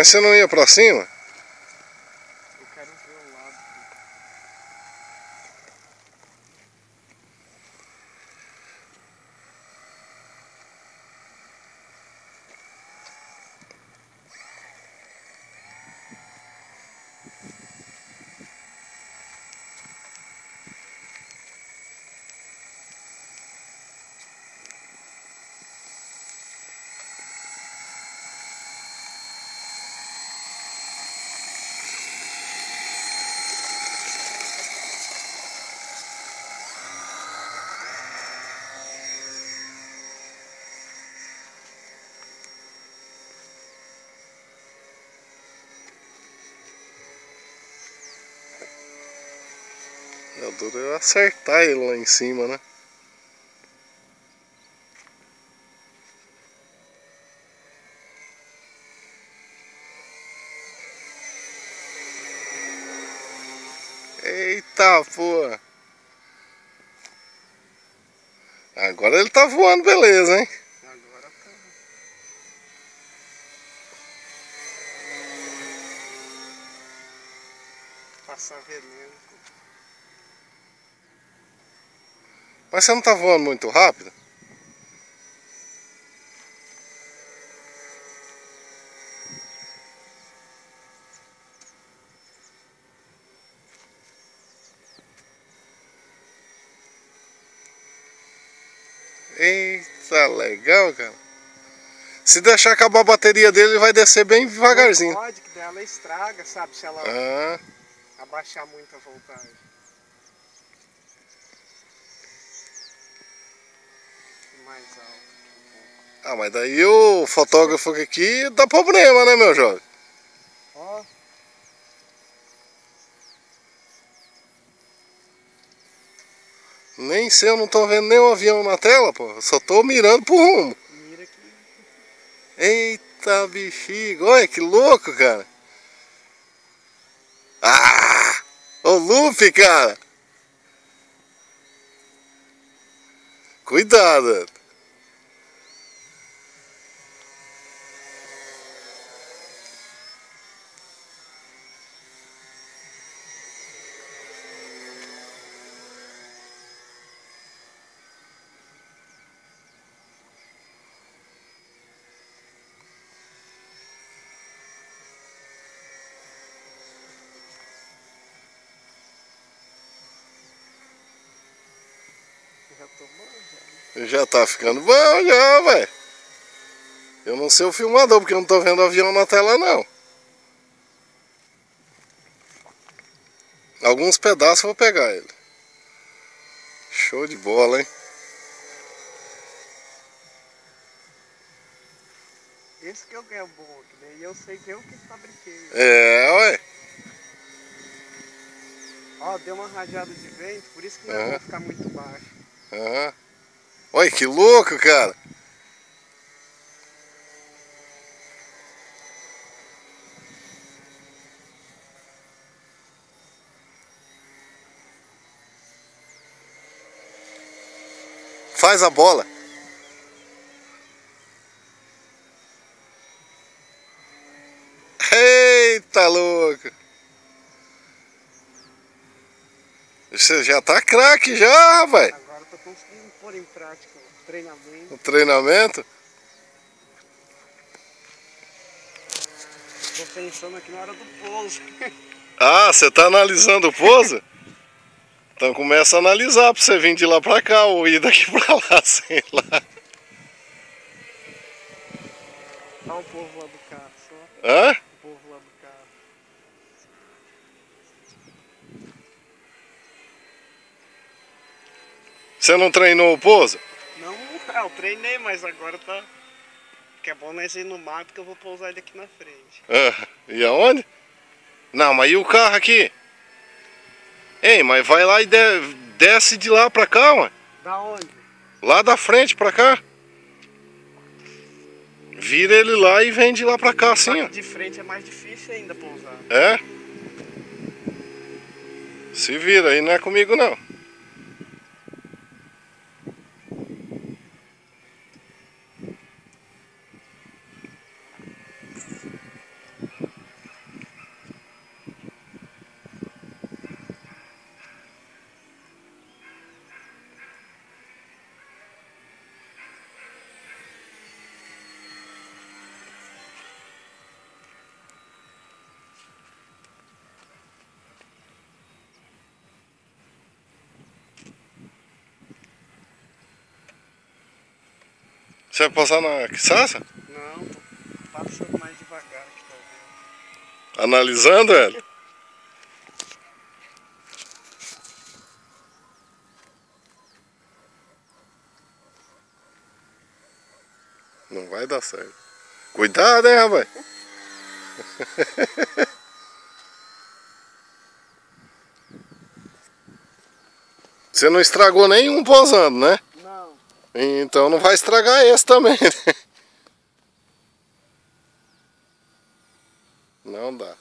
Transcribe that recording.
Mas você não ia pra cima? Eu quero ver o lado. O duro é eu acertar ele lá em cima, né? Eita, pô! Agora ele tá voando, beleza, hein? Agora tá. Passar veneno. Mas você não tá voando muito rápido? Eita, legal, cara. Se deixar acabar a bateria dele, ele vai descer bem devagarzinho. Não pode, que daí ela estraga, sabe? Se ela Ah, abaixar muito a voltagem. Mais alto. ah, mas daí o fotógrafo aqui dá problema, né, meu jovem? Ó. Nem sei, eu não tô vendo nenhum avião na tela, pô. Eu só tô mirando pro rumo. Mira aqui. Eita, bexiga. Olha que louco, cara. Ah! Ô, Luffy, cara. Cuidado. Já tô bom, já. Já tá ficando bom, já, velho. Eu não sei o filmador, porque eu não tô vendo o avião na tela, não. Alguns pedaços eu vou pegar ele. Show de bola, hein? Esse que eu ganho bom, que daí eu sei que eu que fabriquei. É, ué. Ó, deu uma rajada de vento, por isso que não é bom ficar muito baixo. Aham. Olha que louco, cara. Faz a bola. Eita, louco. Você já tá craque já, rapaz. Agora eu tô conseguindo pôr em prática o treinamento. O treinamento. Tô pensando aqui na hora do pouso. Ah, você tá analisando o pouso? Então começa a analisar pra você vir de lá pra cá ou ir daqui pra lá, sei lá. Olha o povo lá do carro, só. Hã? O povo lá do carro. Você não treinou o pouso? Não, eu treinei, mas agora tá... Que é bom nós ir no mato que eu vou pousar ele aqui na frente. Ah, e aonde? Não, mas e o carro aqui? Ei, mas vai lá e desce de lá pra cá, ué. Da onde? Lá da frente pra cá. Vira ele lá e vem de lá pra cá Só assim, que ó. de frente é mais difícil ainda pousar. É? Se vira aí, não é comigo não. Você vai passar na quiçaça? Não, tô passando mais devagar aqui, tá vendo? Analisando, velho? Não vai dar certo. Cuidado, hein, rapaz? Você não estragou nenhum posando, né? Não. Então não vai estragar esse também, né? Não dá.